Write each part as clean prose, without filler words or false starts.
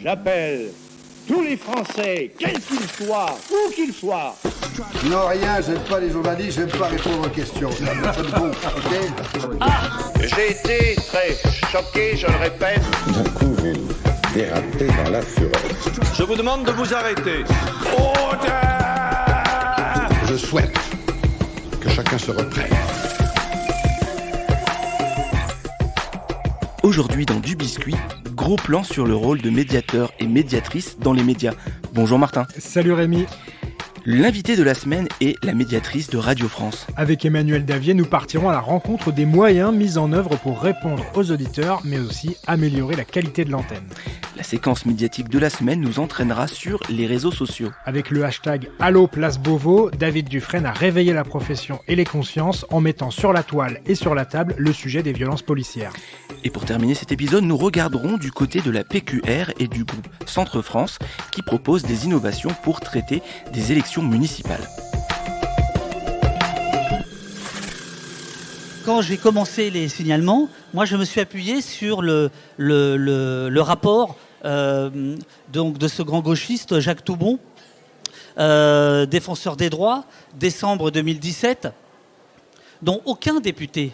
J'appelle tous les Français, quels qu'ils soient, où qu'ils soient. Non, rien, j'aime pas les journalistes, j'aime pas répondre aux questions. Ça me gonfle, ok ? J'ai été très choqué, je le répète. D'un coup, vous dérapez dans la fureur. Je vous demande de vous arrêter. Je souhaite que chacun se reprenne. Aujourd'hui dans Du Biscuit, gros plan sur le rôle de médiateur et médiatrice dans les médias. Bonjour Martin. Salut Rémi. L'invité de la semaine est la médiatrice de Radio France. Avec Emmanuel Davier, nous partirons à la rencontre des moyens mis en œuvre pour répondre aux auditeurs, mais aussi améliorer la qualité de l'antenne. La séquence médiatique de la semaine nous entraînera sur les réseaux sociaux. Avec le hashtag Allo Place Beauvau, David Dufresne a réveillé la profession et les consciences en mettant sur la toile et sur la table le sujet des violences policières. Et pour terminer cet épisode, nous regarderons du côté de la PQR et du groupe Centre France qui propose des innovations pour traiter des élections municipales. Quand j'ai commencé les signalements, moi je me suis appuyé sur le rapport donc de ce grand gauchiste Jacques Toubon, défenseur des droits, décembre 2017, dont aucun député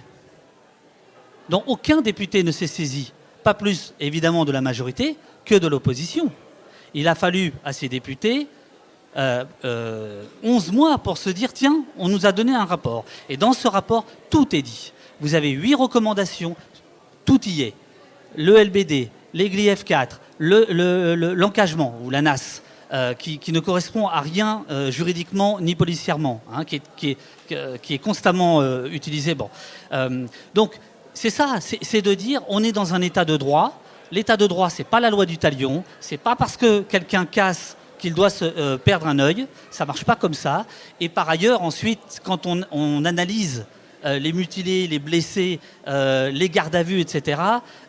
ne s'est saisi, pas plus évidemment de la majorité que de l'opposition. Il a fallu à ces députés 11 mois pour se dire tiens, on nous a donné un rapport. Et dans ce rapport, tout est dit. Vous avez 8 recommandations, tout y est. Le LBD, l'EGLI F4, l'encagement, ou la NAS, qui ne correspond à rien juridiquement ni policièrement, hein, qui est constamment utilisé. Bon. Donc, c'est ça, c'est de dire on est dans un état de droit. L'état de droit, c'est pas la loi du talion, c'est pas parce que quelqu'un casse qu'il doit se perdre un œil, ça marche pas comme ça. Et par ailleurs, ensuite, quand on analyse les mutilés, les blessés, les gardes à vue, etc.,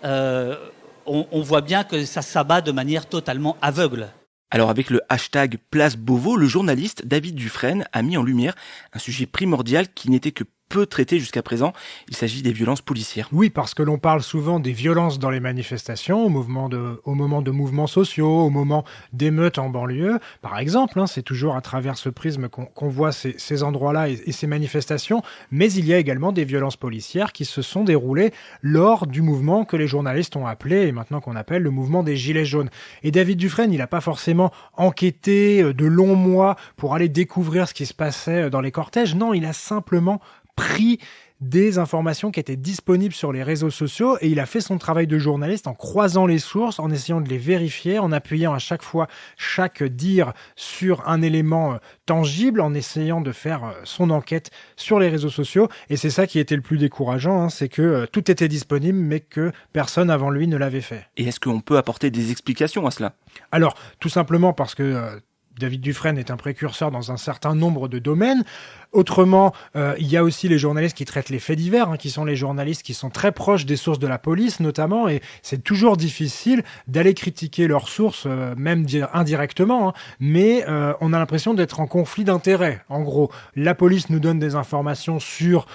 on voit bien que ça s'abat de manière totalement aveugle. Alors avec le hashtag Place Beauvau, le journaliste David Dufresne a mis en lumière un sujet primordial qui n'était que peu traité jusqu'à présent. Il s'agit des violences policières. Oui, parce que l'on parle souvent des violences dans les manifestations, au moment de mouvements sociaux, au moment d'émeutes en banlieue. Par exemple, hein, c'est toujours à travers ce prisme qu'on voit ces endroits-là et ces manifestations. Mais il y a également des violences policières qui se sont déroulées lors du mouvement que les journalistes ont appelé, et maintenant qu'on appelle le mouvement des Gilets jaunes. Et David Dufresne, il n'a pas forcément enquêté de longs mois pour aller découvrir ce qui se passait dans les cortèges. Non, il a simplement pris des informations qui étaient disponibles sur les réseaux sociaux et il a fait son travail de journaliste en croisant les sources, en essayant de les vérifier, en appuyant à chaque fois chaque dire sur un élément tangible, en essayant de faire son enquête sur les réseaux sociaux. Et c'est ça qui était le plus décourageant, hein, c'est que tout était disponible mais que personne avant lui ne l'avait fait. Et est-ce qu'on peut apporter des explications à cela ? Alors, tout simplement parce que David Dufresne est un précurseur dans un certain nombre de domaines. Autrement, il y a aussi les journalistes qui traitent les faits divers, hein, qui sont les journalistes qui sont très proches des sources de la police notamment, et c'est toujours difficile d'aller critiquer leurs sources, même indirectement, hein, mais on a l'impression d'être en conflit d'intérêts. En gros, la police nous donne des informations sur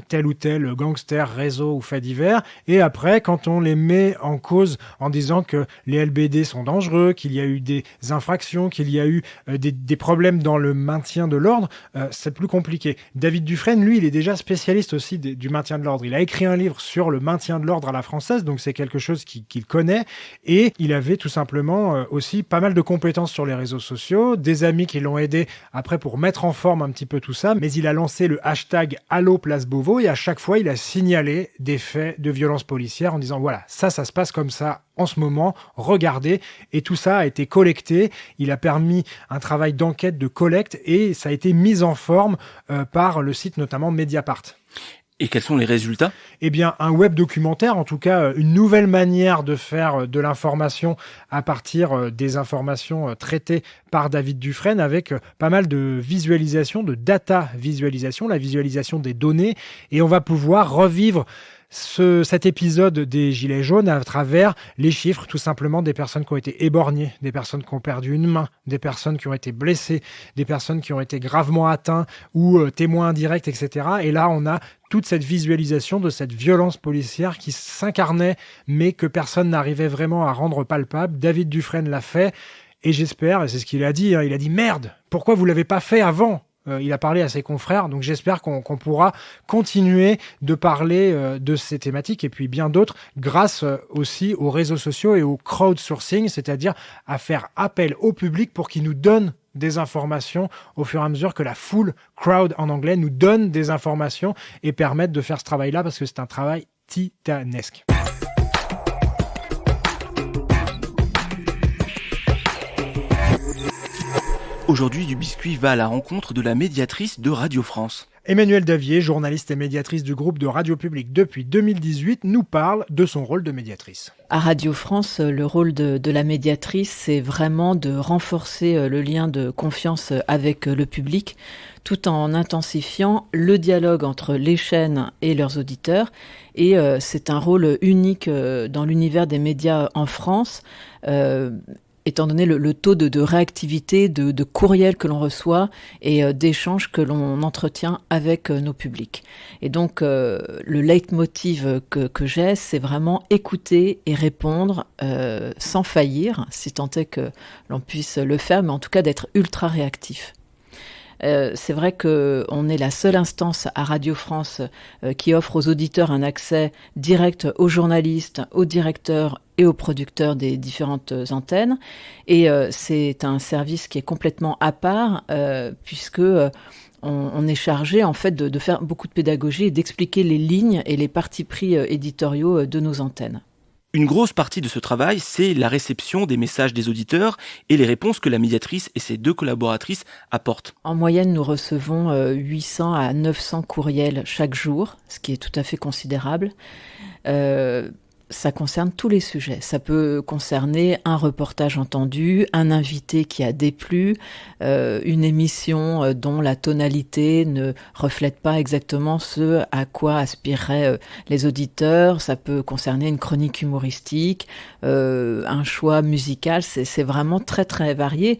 tel ou tel gangster, réseau ou fait divers, et après, quand on les met en cause en disant que les LBD sont dangereux, qu'il y a eu des infractions, qu'il y a eu des problèmes dans le maintien de l'ordre, c'est plus compliqué. David Dufresne, lui, il est déjà spécialiste aussi du maintien de l'ordre. Il a écrit un livre sur le maintien de l'ordre à la française, donc c'est quelque chose qu'il connaît. Et il avait tout simplement aussi pas mal de compétences sur les réseaux sociaux, des amis qui l'ont aidé après pour mettre en forme un petit peu tout ça. Mais il a lancé le hashtag Allo Place Beauvau et à chaque fois, il a signalé des faits de violence policière en disant voilà, ça se passe comme ça en ce moment, regardez. Et tout ça a été collecté. Il a permis un travail d'enquête, de collecte et ça a été mis en forme par le site notamment Mediapart. Et quels sont les résultats ? Eh bien, un web documentaire, en tout cas, une nouvelle manière de faire de l'information à partir des informations traitées par David Dufresne avec pas mal de visualisation, de data visualisation, la visualisation des données. Et on va pouvoir revivre cet épisode des Gilets jaunes à travers les chiffres, tout simplement, des personnes qui ont été éborgnées, des personnes qui ont perdu une main, des personnes qui ont été blessées, des personnes qui ont été gravement atteintes ou témoins indirects, etc. Et là, on a toute cette visualisation de cette violence policière qui s'incarnait, mais que personne n'arrivait vraiment à rendre palpable. David Dufresne l'a fait, et j'espère, et c'est ce qu'il a dit, il a dit « Merde, pourquoi vous l'avez pas fait avant ?» Il a parlé à ses confrères, donc j'espère qu'on pourra continuer de parler de ces thématiques et puis bien d'autres grâce aussi aux réseaux sociaux et au crowdsourcing, c'est-à-dire à faire appel au public pour qu'il nous donne des informations au fur et à mesure que la foule, crowd en anglais, nous donne des informations et permette de faire ce travail-là parce que c'est un travail titanesque. Aujourd'hui, Dubiscuit va à la rencontre de la médiatrice de Radio France. Emmanuelle Davier, journaliste et médiatrice du groupe de Radio Publique depuis 2018, nous parle de son rôle de médiatrice. À Radio France, le rôle de la médiatrice, c'est vraiment de renforcer le lien de confiance avec le public, tout en intensifiant le dialogue entre les chaînes et leurs auditeurs. Et c'est un rôle unique dans l'univers des médias en France. Étant donné le taux de réactivité, de courriels que l'on reçoit et d'échanges que l'on entretient avec nos publics. Et donc, le leitmotiv que j'ai, c'est vraiment écouter et répondre sans faillir, si tant est que l'on puisse le faire, mais en tout cas d'être ultra réactif. C'est vrai qu'on est la seule instance à Radio France qui offre aux auditeurs un accès direct aux journalistes, aux directeurs et aux producteurs des différentes antennes. Et c'est un service qui est complètement à part puisque on est chargé en fait de faire beaucoup de pédagogie et d'expliquer les lignes et les partis pris éditoriaux de nos antennes. Une grosse partie de ce travail, c'est la réception des messages des auditeurs et les réponses que la médiatrice et ses 2 collaboratrices apportent. En moyenne, nous recevons 800 à 900 courriels chaque jour, ce qui est tout à fait considérable. Ça concerne tous les sujets. Ça peut concerner un reportage entendu, un invité qui a déplu, une émission dont la tonalité ne reflète pas exactement ce à quoi aspireraient les auditeurs. Ça peut concerner une chronique humoristique, un choix musical. C'est vraiment très très varié.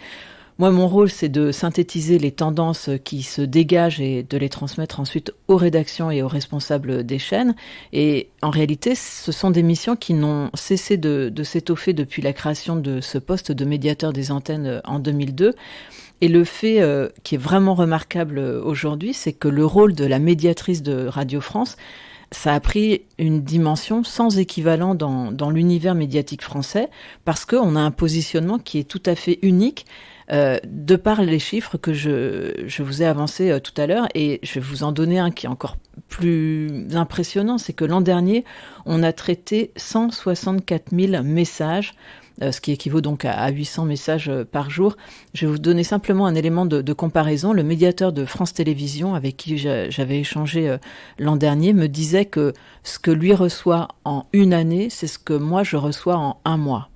Moi, mon rôle, c'est de synthétiser les tendances qui se dégagent et de les transmettre ensuite aux rédactions et aux responsables des chaînes. Et en réalité, ce sont des missions qui n'ont cessé de s'étoffer depuis la création de ce poste de médiateur des antennes en 2002. Et le fait qui est vraiment remarquable aujourd'hui, c'est que le rôle de la médiatrice de Radio France, ça a pris une dimension sans équivalent dans l'univers médiatique français, parce qu'on a un positionnement qui est tout à fait unique, de par les chiffres que je vous ai avancés tout à l'heure, et je vais vous en donner un qui est encore plus impressionnant, c'est que l'an dernier, on a traité 164 000 messages, ce qui équivaut donc à 800 messages par jour. Je vais vous donner simplement un élément de comparaison. Le médiateur de France Télévisions, avec qui j'avais échangé l'an dernier, me disait que ce que lui reçoit en une année, c'est ce que moi je reçois en un mois.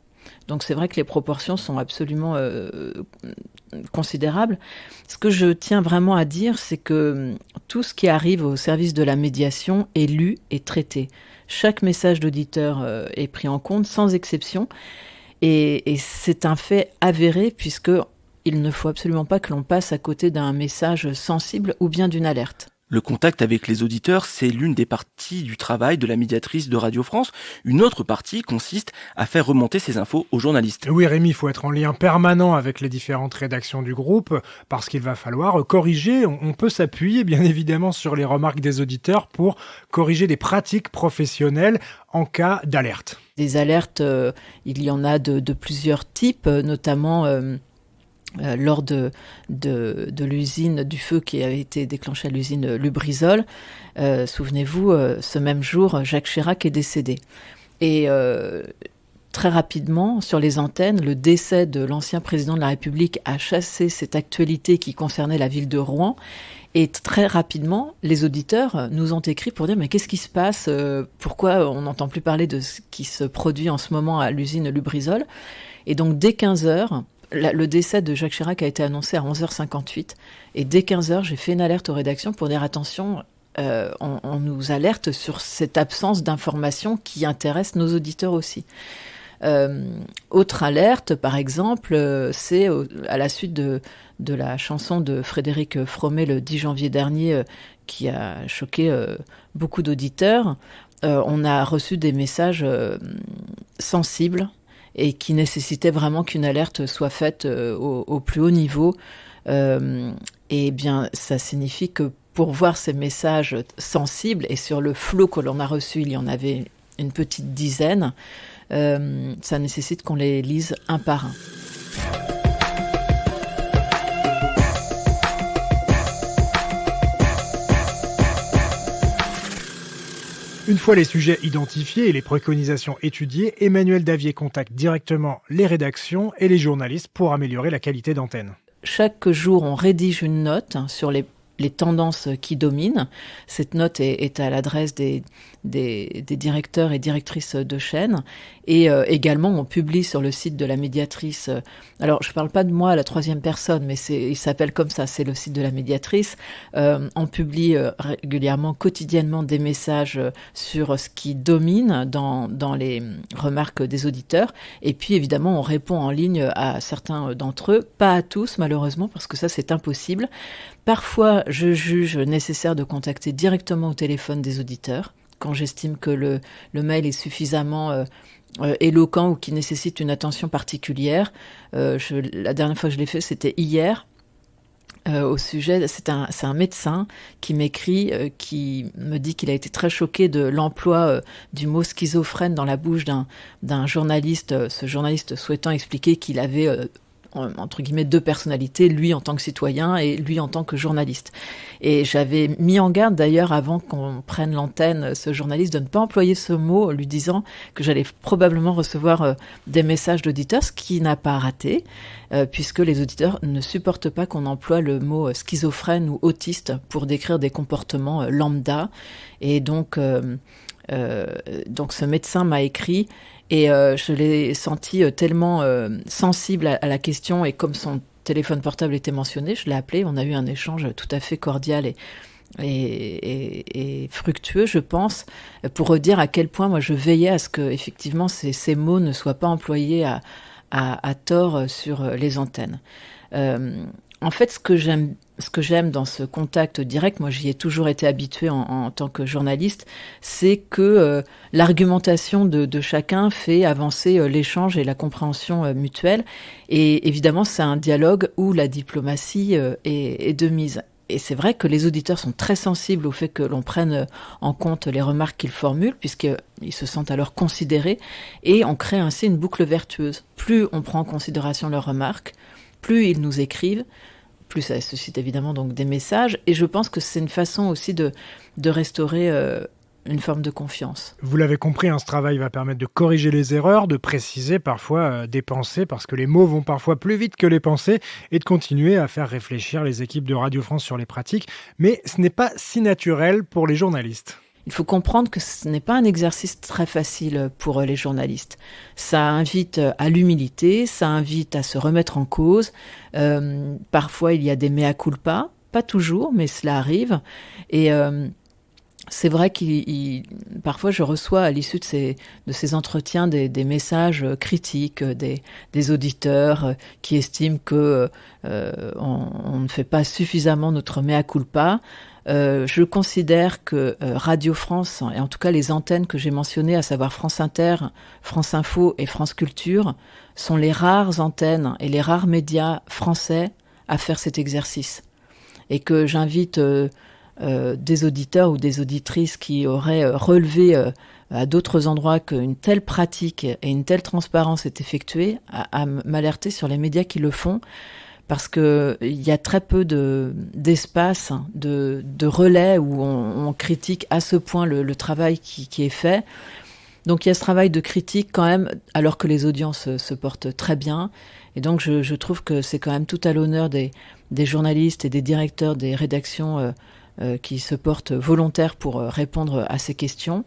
Donc c'est vrai que les proportions sont absolument considérables. Ce que je tiens vraiment à dire, c'est que tout ce qui arrive au service de la médiation est lu et traité. Chaque message d'auditeur est pris en compte, sans exception. Et c'est un fait avéré, puisqu'il ne faut absolument pas que l'on passe à côté d'un message sensible ou bien d'une alerte. Le contact avec les auditeurs, c'est l'une des parties du travail de la médiatrice de Radio France. Une autre partie consiste à faire remonter ces infos aux journalistes. Oui, Rémi, il faut être en lien permanent avec les différentes rédactions du groupe parce qu'il va falloir corriger. On peut s'appuyer bien évidemment sur les remarques des auditeurs pour corriger des pratiques professionnelles en cas d'alerte. Des alertes, il y en a de plusieurs types, notamment lors de l'usine, du feu qui avait été déclenché à l'usine Lubrizol. Souvenez-vous, ce même jour, Jacques Chirac est décédé. Et très rapidement, sur les antennes, le décès de l'ancien président de la République a chassé cette actualité qui concernait la ville de Rouen. Et très rapidement, les auditeurs nous ont écrit pour dire « Mais qu'est-ce qui se passe ? Pourquoi on n'entend plus parler de ce qui se produit en ce moment à l'usine Lubrizol ?» Et donc, dès 15h, le décès de Jacques Chirac a été annoncé à 11h58. Et dès 15h, j'ai fait une alerte aux rédactions pour dire « Attention, on nous alerte sur cette absence d'informations qui intéresse nos auditeurs aussi. Autre alerte, par exemple, c'est à la suite de la chanson de Frédéric Fromet le 10 janvier dernier qui a choqué beaucoup d'auditeurs. On a reçu des messages sensibles et qui nécessitaient vraiment qu'une alerte soit faite au plus haut niveau. Et bien, ça signifie que pour voir ces messages sensibles, et sur le flot que l'on a reçu, il y en avait une petite dizaine, ça nécessite qu'on les lise un par un. Une fois les sujets identifiés et les préconisations étudiées, Emmanuelle Davier contacte directement les rédactions et les journalistes pour améliorer la qualité d'antenne. Chaque jour, on rédige une note sur les tendances qui dominent. Cette note est à l'adresse des directeurs et directrices de chaîne. Et également, on publie sur le site de la médiatrice. Alors, je ne parle pas de moi à la troisième personne, mais il s'appelle comme ça, c'est le site de la médiatrice. On publie régulièrement, quotidiennement, des messages sur ce qui domine dans les remarques des auditeurs. Et puis, évidemment, on répond en ligne à certains d'entre eux, pas à tous, malheureusement, parce que ça, c'est impossible. Parfois, je juge nécessaire de contacter directement au téléphone des auditeurs, quand j'estime que le mail est suffisamment éloquent ou qui nécessite une attention particulière. La dernière fois que je l'ai fait, c'était hier. Au sujet, c'est un médecin qui m'écrit, qui me dit qu'il a été très choqué de l'emploi du mot schizophrène dans la bouche d'un journaliste, ce journaliste souhaitant expliquer qu'il avait entre guillemets deux personnalités, lui en tant que citoyen et lui en tant que journaliste. Et j'avais mis en garde d'ailleurs avant qu'on prenne l'antenne ce journaliste de ne pas employer ce mot, lui disant que j'allais probablement recevoir des messages d'auditeurs, ce qui n'a pas raté, puisque les auditeurs ne supportent pas qu'on emploie le mot schizophrène ou autiste pour décrire des comportements lambda. Et donc ce médecin m'a écrit et je l'ai senti tellement sensible à la question, et comme son téléphone portable était mentionné, je l'ai appelé, on a eu un échange tout à fait cordial et fructueux, je pense, pour dire à quel point moi je veillais à ce que effectivement ces mots ne soient pas employés à tort sur les antennes. En fait, ce que j'aime dans ce contact direct, moi j'y ai toujours été habituée en tant que journaliste, c'est que l'argumentation de chacun fait avancer l'échange et la compréhension mutuelle. Et évidemment, c'est un dialogue où la diplomatie est de mise. Et c'est vrai que les auditeurs sont très sensibles au fait que l'on prenne en compte les remarques qu'ils formulent, puisqu'ils se sentent alors considérés, et on crée ainsi une boucle vertueuse. Plus on prend en considération leurs remarques, plus ils nous écrivent, plus ça suscite évidemment donc des messages, et je pense que c'est une façon aussi de restaurer une forme de confiance. Vous l'avez compris, ce travail va permettre de corriger les erreurs, de préciser parfois des pensées, parce que les mots vont parfois plus vite que les pensées, et de continuer à faire réfléchir les équipes de Radio France sur les pratiques. Mais ce n'est pas si naturel pour les journalistes. Il faut comprendre que ce n'est pas un exercice très facile pour les journalistes. Ça invite à l'humilité, ça invite à se remettre en cause. Parfois, il y a des mea culpa, pas toujours, mais cela arrive. Et c'est vrai parfois je reçois à l'issue de ces entretiens des messages critiques des auditeurs qui estiment que on ne fait pas suffisamment notre mea culpa. Je considère que Radio France, et en tout cas les antennes que j'ai mentionnées, à savoir France Inter, France Info et France Culture, sont les rares antennes et les rares médias français à faire cet exercice. Et que j'invite des auditeurs ou des auditrices qui auraient relevé à d'autres endroits qu'une telle pratique et une telle transparence est effectuée, à m'alerter sur les médias qui le font, parce qu'il y a très peu d'espace, de relais où on critique à ce point le travail qui est fait. Donc il y a ce travail de critique quand même, alors que les audiences se portent très bien. Et donc je trouve que c'est quand même tout à l'honneur des journalistes et des directeurs des rédactions qui se portent volontaires pour répondre à ces questions.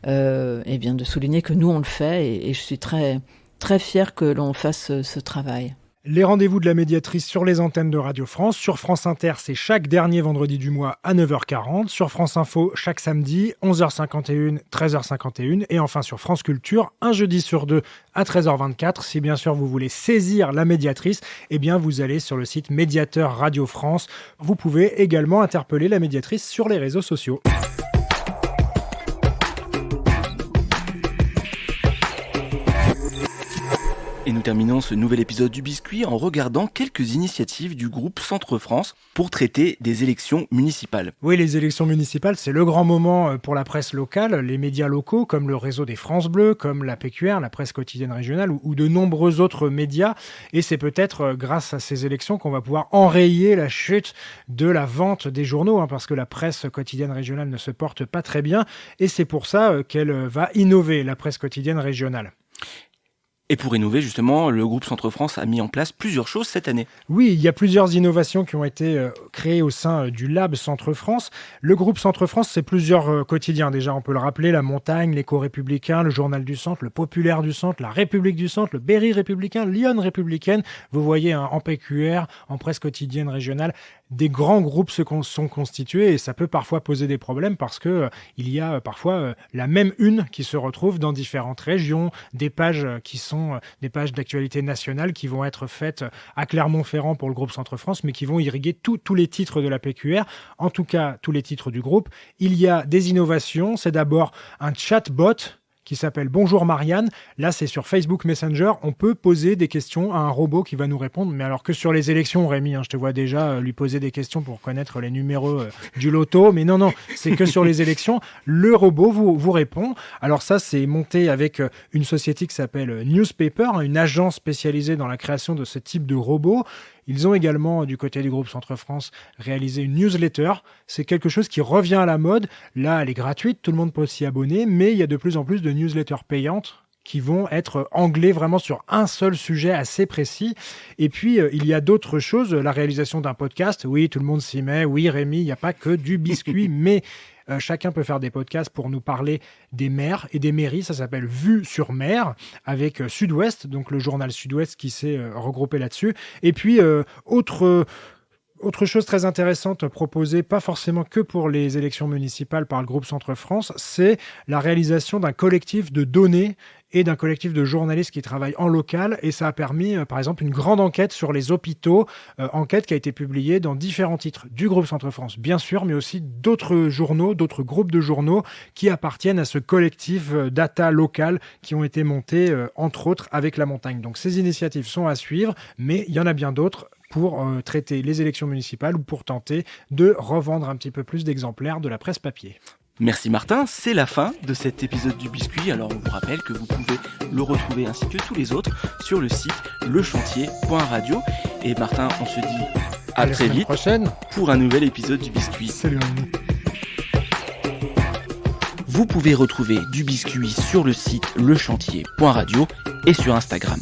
Et bien de souligner que nous on le fait, et je suis très, très fière que l'on fasse ce travail. Les rendez-vous de la médiatrice sur les antennes de Radio France. Sur France Inter, c'est chaque dernier vendredi du mois à 9h40. Sur France Info, chaque samedi, 11h51, 13h51. Et enfin sur France Culture, un jeudi sur deux à 13h24. Si bien sûr vous voulez saisir la médiatrice, eh bien vous allez sur le site Médiateur Radio France. Vous pouvez également interpeller la médiatrice sur les réseaux sociaux. Et nous terminons ce nouvel épisode du Biscuit en regardant quelques initiatives du groupe Centre France pour traiter des élections municipales. Oui, les élections municipales, c'est le grand moment pour la presse locale, les médias locaux comme le réseau des France Bleu, comme la PQR, la presse quotidienne régionale ou de nombreux autres médias. Et c'est peut-être grâce à ces élections qu'on va pouvoir enrayer la chute de la vente des journaux, parce que la presse quotidienne régionale ne se porte pas très bien. Et c'est pour ça qu'elle va innover, la presse quotidienne régionale. Et pour innover, justement, le groupe Centre France a mis en place plusieurs choses cette année. Oui, il y a plusieurs innovations qui ont été créées au sein du Lab Centre France. Le groupe Centre France, c'est plusieurs quotidiens. Déjà, on peut le rappeler, La Montagne, l'Écho républicain, le Journal du Centre, le Populaire du Centre, la République du Centre, le Berry républicain, Lyon républicaine. Vous voyez, en PQR, en presse quotidienne régionale, des grands groupes sont constitués et ça peut parfois poser des problèmes parce que il y a parfois la même une qui se retrouve dans différentes régions, des pages qui sont des pages d'actualité nationale qui vont être faites à Clermont-Ferrand pour le groupe Centre France, mais qui vont irriguer tous les titres de la PQR, en tout cas tous les titres du groupe. Il y a des innovations, c'est d'abord un chatbot qui s'appelle Bonjour Marianne. Là, c'est sur Facebook Messenger. On peut poser des questions à un robot qui va nous répondre. Mais alors que sur les élections, Rémi, je te vois déjà lui poser des questions pour connaître les numéros du loto. Mais non, c'est que sur les élections, le robot vous répond. Alors ça, c'est monté avec une société qui s'appelle Newspaper, une agence spécialisée dans la création de ce type de robot. Ils ont également, du côté du groupe Centre France, réalisé une newsletter. C'est quelque chose qui revient à la mode. Là, elle est gratuite, tout le monde peut s'y abonner, mais il y a de plus en plus de newsletters payantes qui vont être anglais vraiment sur un seul sujet assez précis. Et puis, il y a d'autres choses, la réalisation d'un podcast. Oui, tout le monde s'y met. Oui, Rémi, il n'y a pas que du biscuit, mais chacun peut faire des podcasts pour nous parler des maires et des mairies. Ça s'appelle Vue sur Mer avec Sud-Ouest, donc le journal Sud-Ouest qui s'est regroupé là-dessus. Et puis, autre chose très intéressante proposée, pas forcément que pour les élections municipales par le groupe Centre France, c'est la réalisation d'un collectif de données et d'un collectif de journalistes qui travaillent en local. Et ça a permis, par exemple, une grande enquête sur les hôpitaux, enquête qui a été publiée dans différents titres du groupe Centre France, bien sûr, mais aussi d'autres journaux, d'autres groupes de journaux qui appartiennent à ce collectif data local qui ont été montés, entre autres, avec La Montagne. Donc ces initiatives sont à suivre, mais il y en a bien d'autres pour traiter les élections municipales ou pour tenter de revendre un petit peu plus d'exemplaires de la presse papier. Merci Martin, c'est la fin de cet épisode du Biscuit. Alors on vous rappelle que vous pouvez le retrouver ainsi que tous les autres sur le site lechantier.radio. Et Martin, on se dit à très vite prochaine pour un nouvel épisode du Biscuit. Salut Rémi. Vous pouvez retrouver du Biscuit sur le site lechantier.radio et sur Instagram.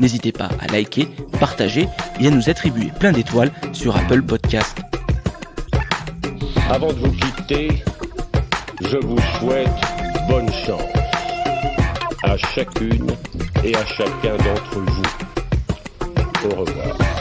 N'hésitez pas à liker, partager et à nous attribuer plein d'étoiles sur Apple Podcast. Avant de vous quitter, je vous souhaite bonne chance à chacune et à chacun d'entre vous. Au revoir.